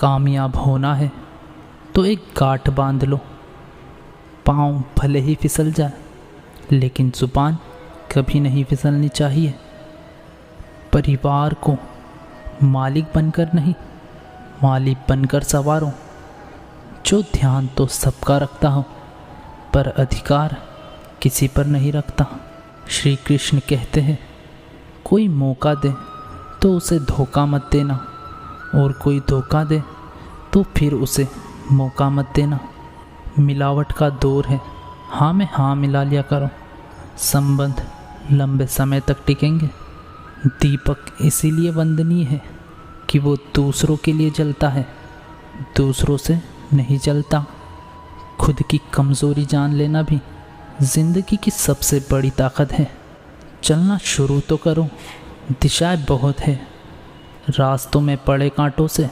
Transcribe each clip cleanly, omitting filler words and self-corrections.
कामयाब होना है तो एक गांठ बांध लो। पाँव भले ही फिसल जाए, लेकिन जुबान कभी नहीं फिसलनी चाहिए। परिवार को मालिक बनकर नहीं, मालिक बनकर संवारो। जो ध्यान तो सबका रखता हो, पर अधिकार किसी पर नहीं रखता। श्री कृष्ण कहते हैं, कोई मौका दे तो उसे धोखा मत देना, और कोई धोखा दे तो फिर उसे मौका मत देना। मिलावट का दौर है, हाँ में हाँ मिला लिया करो। संबंध लंबे समय तक टिकेंगे। दीपक इसीलिए वंदनीय है कि वो दूसरों के लिए जलता है, दूसरों से नहीं जलता। खुद की कमज़ोरी जान लेना भी ज़िंदगी की सबसे बड़ी ताकत है। चलना शुरू तो करो, दिशाएं बहुत है। रास्तों में पड़े कांटों से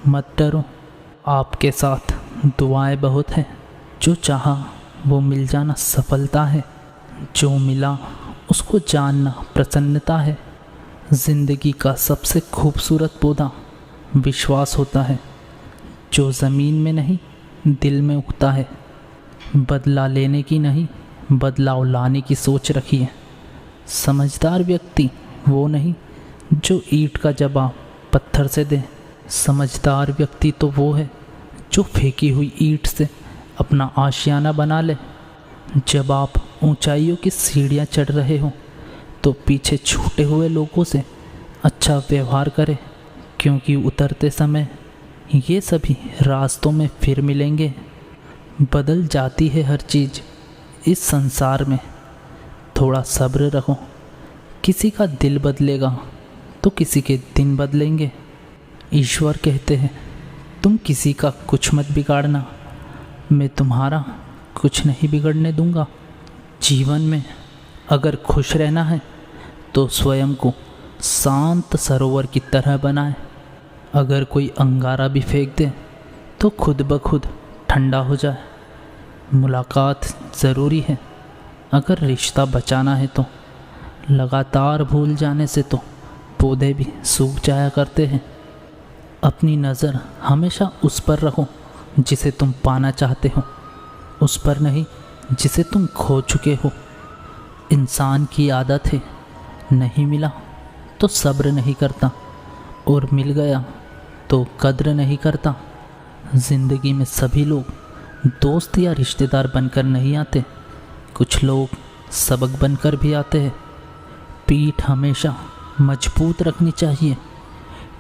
मत डरो, आपके साथ दुआएं बहुत है। जो चाहा वो मिल जाना सफलता है, जो मिला उसको जानना प्रसन्नता है। ज़िंदगी का सबसे खूबसूरत पौधा विश्वास होता है, जो ज़मीन में नहीं दिल में उगता है। बदला लेने की नहीं, बदलाव लाने की सोच रखिए। समझदार व्यक्ति वो नहीं जो ईंट का जवाब पत्थर से दे। समझदार व्यक्ति तो वो है जो फेंकी हुई ईंट से अपना आशियाना बना ले। जब आप ऊंचाइयों की सीढ़ियां चढ़ रहे हो तो पीछे छूटे हुए लोगों से अच्छा व्यवहार करें, क्योंकि उतरते समय ये सभी रास्तों में फिर मिलेंगे। बदल जाती है हर चीज़ इस संसार में, थोड़ा सब्र रखो। किसी का दिल बदलेगा तो किसी के दिन बदलेंगे। ईश्वर कहते हैं, तुम किसी का कुछ मत बिगाड़ना, मैं तुम्हारा कुछ नहीं बिगड़ने दूंगा। जीवन में अगर खुश रहना है तो स्वयं को शांत सरोवर की तरह बनाए। अगर कोई अंगारा भी फेंक दे तो खुद ब खुद ठंडा हो जाए। मुलाकात ज़रूरी है अगर रिश्ता बचाना है तो। लगातार भूल जाने से तो पौधे भी सूख जाया करते हैं। अपनी नज़र हमेशा उस पर रखो जिसे तुम पाना चाहते हो, उस पर नहीं जिसे तुम खो चुके हो। इंसान की आदत है, नहीं मिला तो सब्र नहीं करता, और मिल गया तो कद्र नहीं करता। ज़िंदगी में सभी लोग दोस्त या रिश्तेदार बनकर नहीं आते, कुछ लोग सबक बनकर भी आते हैं। पीठ हमेशा मजबूत रखनी चाहिए,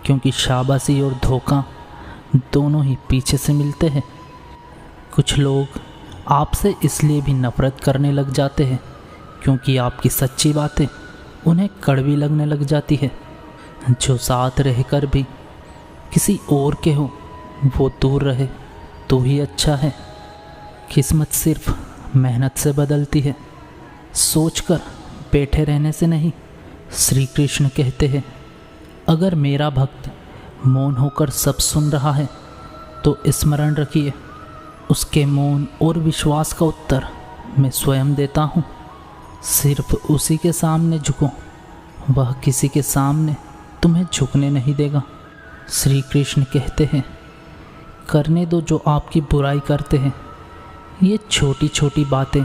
क्योंकि शाबाशी और धोखा दोनों ही पीछे से मिलते हैं। कुछ लोग आपसे इसलिए भी नफ़रत करने लग जाते हैं क्योंकि आपकी सच्ची बातें उन्हें कड़वी लगने लग जाती है। जो साथ रहकर भी किसी और के हो वो दूर रहे तो ही अच्छा है। किस्मत सिर्फ मेहनत से बदलती है, सोचकर बैठे रहने से नहीं। श्री कृष्ण कहते हैं, अगर मेरा भक्त मौन होकर सब सुन रहा है तो स्मरण रखिए, उसके मौन और विश्वास का उत्तर मैं स्वयं देता हूँ। सिर्फ उसी के सामने झुको, वह किसी के सामने तुम्हें झुकने नहीं देगा। श्री कृष्ण कहते हैं, करने दो जो आपकी बुराई करते हैं। ये छोटी छोटी बातें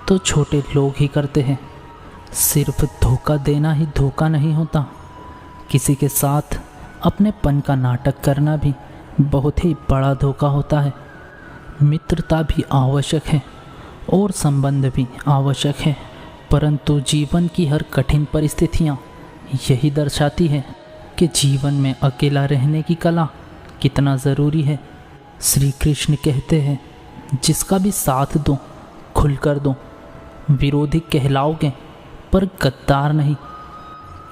तो छोटे लोग ही करते हैं। सिर्फ धोखा देना ही धोखा नहीं होता, किसी के साथ अपनेपन का नाटक करना भी बहुत ही बड़ा धोखा होता है। मित्रता भी आवश्यक है और संबंध भी आवश्यक है, परंतु जीवन की हर कठिन परिस्थितियाँ यही दर्शाती है कि जीवन में अकेला रहने की कला कितना ज़रूरी है। श्री कृष्ण कहते हैं, जिसका भी साथ दो खुलकर दो, विरोधी कहलाओगे पर गद्दार नहीं।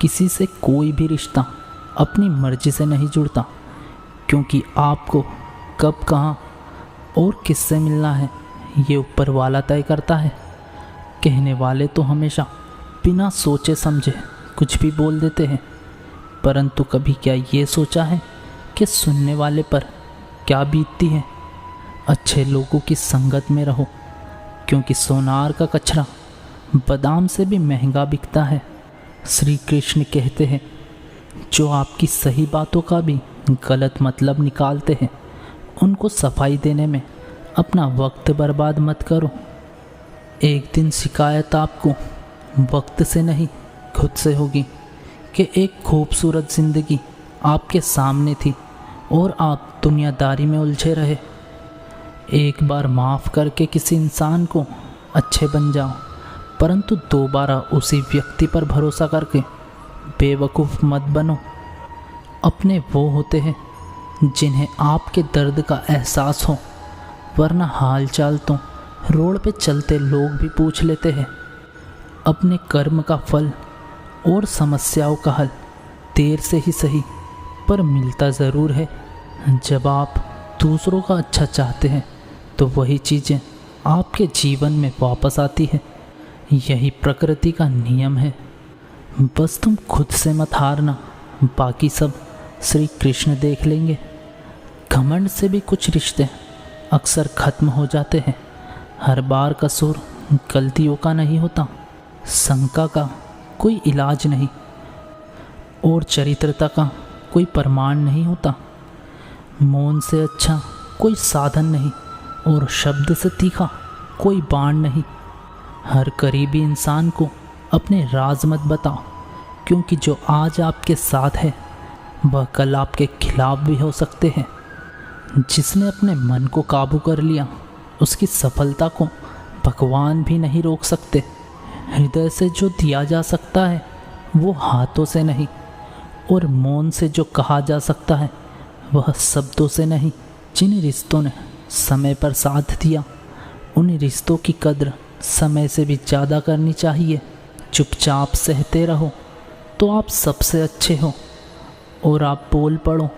किसी से कोई भी रिश्ता अपनी मर्जी से नहीं जुड़ता, क्योंकि आपको कब कहाँ और किससे मिलना है ये ऊपर वाला तय करता है। कहने वाले तो हमेशा बिना सोचे समझे कुछ भी बोल देते हैं, परंतु कभी क्या ये सोचा है कि सुनने वाले पर क्या बीतती है। अच्छे लोगों की संगत में रहो, क्योंकि सोनार का कचरा बादाम से भी महंगा बिकता है। श्री कृष्ण कहते हैं, जो आपकी सही बातों का भी गलत मतलब निकालते हैं, उनको सफाई देने में अपना वक्त बर्बाद मत करो। एक दिन शिकायत आपको वक्त से नहीं खुद से होगी कि एक खूबसूरत ज़िंदगी आपके सामने थी और आप दुनियादारी में उलझे रहे। एक बार माफ़ करके किसी इंसान को अच्छे बन जाओ, परंतु दोबारा उसी व्यक्ति पर भरोसा करके बेवकूफ़ मत बनो। अपने वो होते हैं जिन्हें आपके दर्द का एहसास हो, वरना हाल चाल तो रोड पे चलते लोग भी पूछ लेते हैं। अपने कर्म का फल और समस्याओं का हल देर से ही सही पर मिलता ज़रूर है। जब आप दूसरों का अच्छा चाहते हैं तो वही चीज़ें आपके जीवन में वापस आती है। यही प्रकृति का नियम है। बस तुम खुद से मत हारना, बाकी सब श्री कृष्ण देख लेंगे। घमंड से भी कुछ रिश्ते अक्सर ख़त्म हो जाते हैं। हर बार कसूर गलतियों का नहीं होता, शंका का कोई इलाज नहीं और चरित्रता का कोई प्रमाण नहीं होता। मौन से अच्छा कोई साधन नहीं और शब्द से तीखा कोई बाण नहीं। हर करीबी इंसान को अपने राज मत बताओ, क्योंकि जो आज आपके साथ है वह कल आपके खिलाफ भी हो सकते हैं। जिसने अपने मन को काबू कर लिया उसकी सफलता को भगवान भी नहीं रोक सकते। हृदय से जो दिया जा सकता है वो हाथों से नहीं, और मौन से जो कहा जा सकता है वह शब्दों से नहीं। जिन रिश्तों ने समय पर साथ दिया उन रिश्तों की कद्र समय से भी ज़्यादा करनी चाहिए। चुपचाप सहते रहो तो आप सबसे अच्छे हो, और आप बोल पड़ो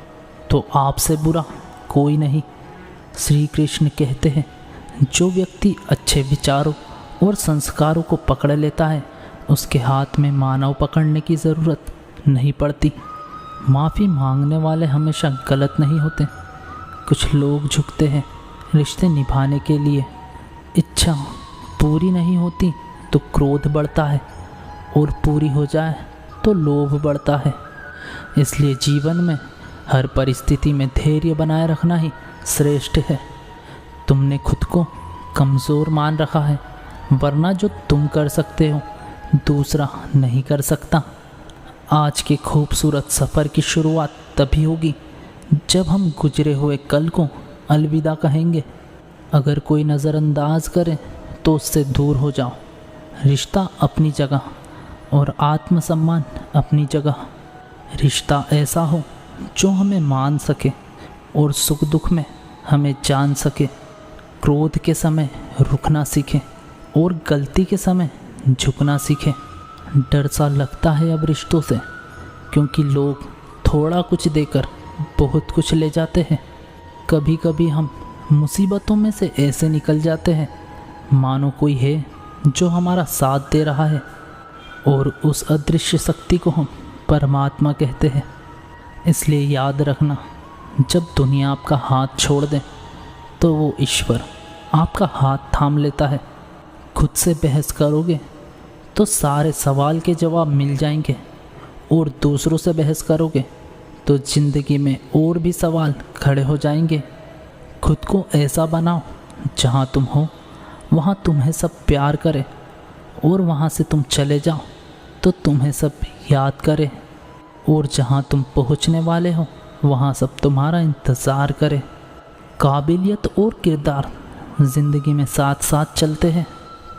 तो आपसे बुरा कोई नहीं। श्री कृष्ण कहते हैं, जो व्यक्ति अच्छे विचारों और संस्कारों को पकड़ लेता है उसके हाथ में मानव पकड़ने की ज़रूरत नहीं पड़ती। माफ़ी मांगने वाले हमेशा गलत नहीं होते। कुछ लोग झुकते हैं रिश्ते निभाने के लिए। इच्छा पूरी नहीं होती तो क्रोध बढ़ता है, और पूरी हो जाए तो लोभ बढ़ता है। इसलिए जीवन में हर परिस्थिति में धैर्य बनाए रखना ही श्रेष्ठ है। तुमने खुद को कमज़ोर मान रखा है, वरना जो तुम कर सकते हो दूसरा नहीं कर सकता। आज के खूबसूरत सफ़र की शुरुआत तभी होगी जब हम गुजरे हुए कल को अलविदा कहेंगे। अगर कोई नज़रअंदाज करे तो उससे दूर हो जाओ। रिश्ता अपनी जगह और आत्मसम्मान अपनी जगह। रिश्ता ऐसा हो जो हमें मान सके और सुख दुख में हमें जान सके। क्रोध के समय रुकना सीखे और गलती के समय झुकना सीखे। डर सा लगता है अब रिश्तों से, क्योंकि लोग थोड़ा कुछ देकर बहुत कुछ ले जाते हैं। कभी कभी हम मुसीबतों में से ऐसे निकल जाते हैं मानो कोई है जो हमारा साथ दे रहा है, और उस अदृश्य शक्ति को हम परमात्मा कहते हैं। इसलिए याद रखना, जब दुनिया आपका हाथ छोड़ दे तो वो ईश्वर आपका हाथ थाम लेता है। खुद से बहस करोगे तो सारे सवाल के जवाब मिल जाएंगे, और दूसरों से बहस करोगे तो ज़िंदगी में और भी सवाल खड़े हो जाएंगे। खुद को ऐसा बनाओ जहाँ तुम हो वहाँ तुम्हें सब प्यार करे, और वहाँ से तुम चले जाओ तो तुम्हें सब याद करे, और जहाँ तुम पहुँचने वाले हो वहाँ सब तुम्हारा इंतज़ार करे। काबिलियत और किरदार ज़िंदगी में साथ साथ चलते हैं।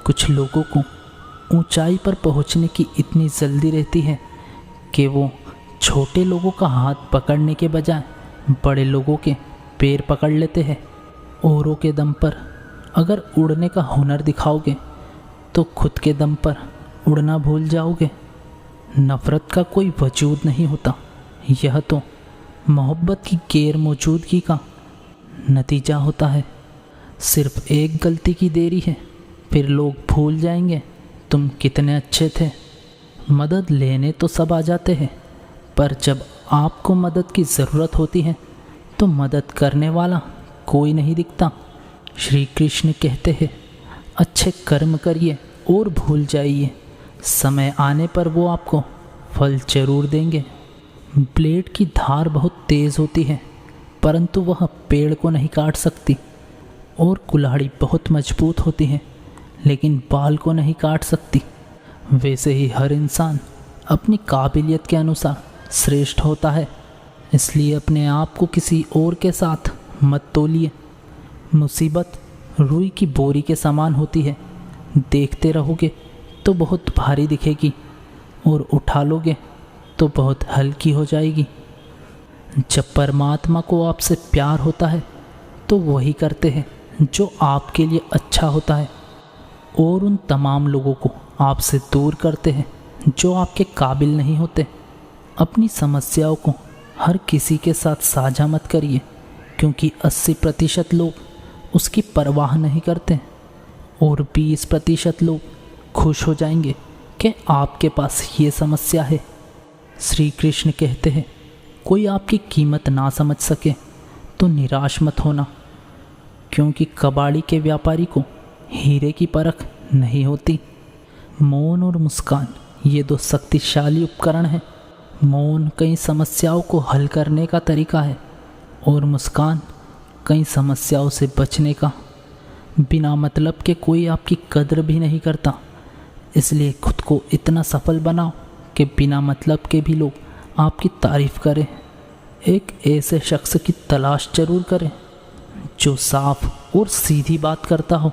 कुछ लोगों को ऊंचाई पर पहुंचने की इतनी जल्दी रहती है कि वो छोटे लोगों का हाथ पकड़ने के बजाय बड़े लोगों के पैर पकड़ लेते हैं। औरों के दम पर अगर उड़ने का हुनर दिखाओगे तो खुद के दम पर उड़ना भूल जाओगे। नफ़रत का कोई वजूद नहीं होता, यह तो मोहब्बत की गैर मौजूदगी का नतीजा होता है। सिर्फ एक गलती की देरी है, फिर लोग भूल जाएंगे तुम कितने अच्छे थे। मदद लेने तो सब आ जाते हैं, पर जब आपको मदद की ज़रूरत होती है तो मदद करने वाला कोई नहीं दिखता। श्री कृष्ण कहते हैं, अच्छे कर्म करिए और भूल जाइए, समय आने पर वो आपको फल जरूर देंगे। ब्लेड की धार बहुत तेज होती है, परंतु वह पेड़ को नहीं काट सकती। और कुल्हाड़ी बहुत मजबूत होती है, लेकिन बाल को नहीं काट सकती। वैसे ही हर इंसान अपनी काबिलियत के अनुसार श्रेष्ठ होता है, इसलिए अपने आप को किसी और के साथ मत तोलिए। मुसीबत रुई की बोरी के समान होती है, देखते रहोगे तो बहुत भारी दिखेगी और उठा लोगे तो बहुत हल्की हो जाएगी। जब परमात्मा को आपसे प्यार होता है तो वही करते हैं जो आपके लिए अच्छा होता है, और उन तमाम लोगों को आपसे दूर करते हैं जो आपके काबिल नहीं होते। अपनी समस्याओं को हर किसी के साथ साझा मत करिए, क्योंकि 80% लोग उसकी परवाह नहीं करते और 20% लोग खुश हो जाएंगे कि आपके पास ये समस्या है। श्री कृष्ण कहते हैं, कोई आपकी कीमत ना समझ सके तो निराश मत होना, क्योंकि कबाड़ी के व्यापारी को हीरे की परख नहीं होती। मौन और मुस्कान ये दो शक्तिशाली उपकरण हैं। मौन कई समस्याओं को हल करने का तरीका है और मुस्कान कई समस्याओं से बचने का। बिना मतलब के कोई आपकी कद्र भी नहीं करता, इसलिए खुद को इतना सफल बनाओ कि बिना मतलब के भी लोग आपकी तारीफ करें। एक ऐसे शख्स की तलाश जरूर करें जो साफ और सीधी बात करता हो।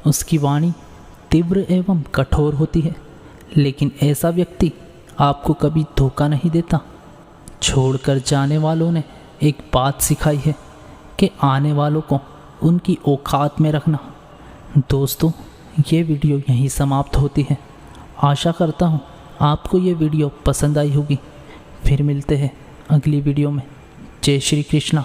उसकी वाणी तीव्र एवं कठोर होती है, लेकिन ऐसा व्यक्ति आपको कभी धोखा नहीं देता। छोड़कर जाने वालों ने एक बात सिखाई है कि आने वालों को उनकी औकात में रखना। दोस्तों, ये वीडियो यहीं समाप्त होती है। आशा करता हूँ आपको ये वीडियो पसंद आई होगी। फिर मिलते हैं अगली वीडियो में। जय श्री कृष्णा।